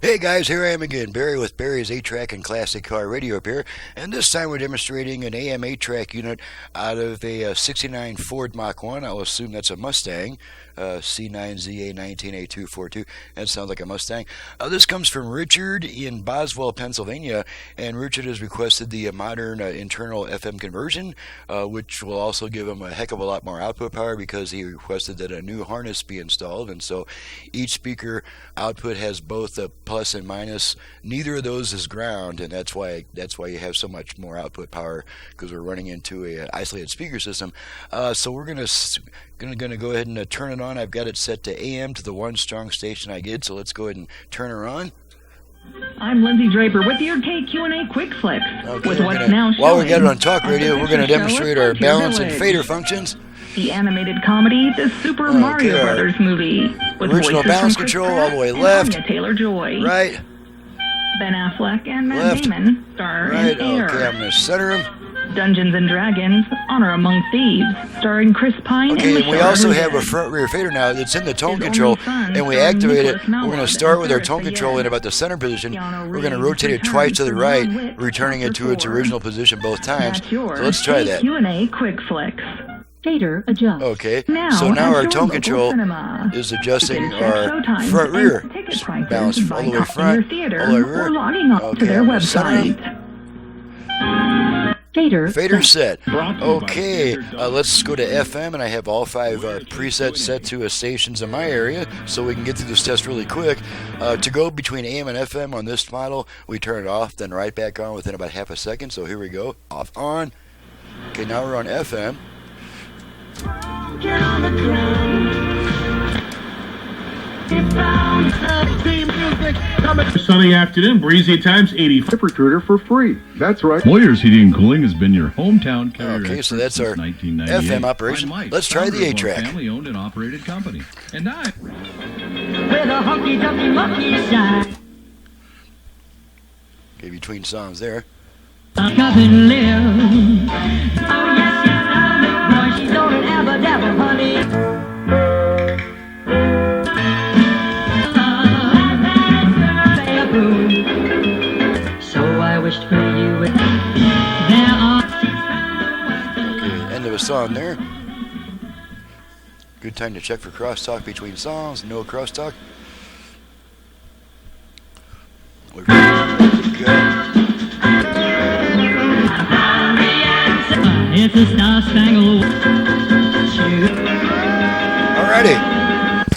Hey guys, here I am again, Barry with Barry's 8-track and classic car radio repair, and this time we're demonstrating an AM 8-track unit out of a 69 Ford Mach 1. I'll assume that's a Mustang, C9ZA19A242. That sounds like a Mustang. This comes from Richard in Boswell, Pennsylvania, and Richard has requested the modern internal FM conversion, which will also give him a heck of a lot more output power because he requested that a new harness be installed, and so each speaker output has both a plus and minus. Neither of those is ground, and that's why you have so much more output power, because we're running into a isolated speaker system. So we're gonna go ahead and turn it on. I've got it set to AM to the one strong station I did, so let's go ahead and turn her on. I'm Lindsay Draper with your KQ&A Quick Flicks. Okay, with what's now while we showing got it on talk radio, we're going to demonstrate our balance and fader functions. The animated comedy, The Super Mario Brothers movie. With original balance control all the way left, Taylor-Joy, right, Ben Affleck and Matt left, Damon star right. in Air. Okay, I'm going to center him. Dungeons and Dragons, Honor Among Thieves, starring Chris Pine Okay, and we also have a front rear fader now that's in the tone control, and we activate it. We're going to start with our tone control in about the center position. We're going to rotate it twice to the right, returning it to its original position both times. So let's try that. KQ&A Quick Flicks. Fader adjust. Okay, so now our tone control is adjusting our front rear balance all the way front, all the way rear. Okay, I'm going to center it. Fader set. Okay, let's go to FM, and I have all 5 presets set to stations in my area, so we can get through this test really quick. To go between AM and FM on this model, we turn it off, then right back on within about half a second. So here we go, off, on. Okay, now we're on FM. Sunny afternoon, breezy times, 80. ZipRecruiter for free. That's right. Moyer's Heating and Cooling has been your hometown carrier. Okay, so that's our FM operation. Let's try the 8-track. Family-owned and operated company. And I. With a hunky-dunky monkey shine. Okay, between songs there. Up and live. Oh yes, you love it, boy. She's on an abba-dabba, honey. So I wished for you with there are. Okay, end of a song there. Good time to check for crosstalk between songs. No crosstalk. We're good. It's a star-spangled Alrighty.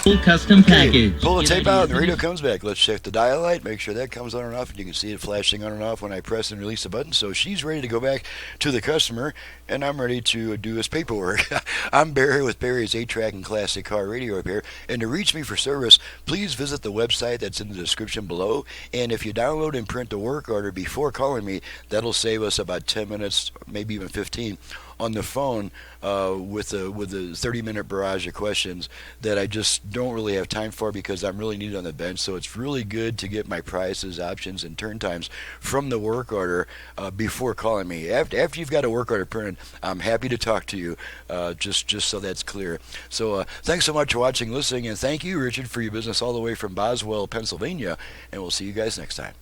full custom package. Pull the tape out and the radio comes back. Let's check the dial light, make sure that comes on and off, and you can see it flashing on and off when I press and release the button. So she's ready to go back to the customer, and I'm ready to do his paperwork. I'm Barry with Barry's 8-track and classic car radio repair, and to reach me for service, please visit the website that's in the description below. And if you download and print the work order before calling me, that'll save us about 10 minutes, maybe even 15 on the phone with the 30-minute barrage of questions that I just don't really have time for because I'm really needed on the bench. So it's really good to get my prices, options, and turn times from the work order before calling me. After you've got a work order printed, I'm happy to talk to you, just so that's clear. So thanks so much for watching, listening, and thank you, Richard, for your business all the way from Boswell, Pennsylvania, and we'll see you guys next time.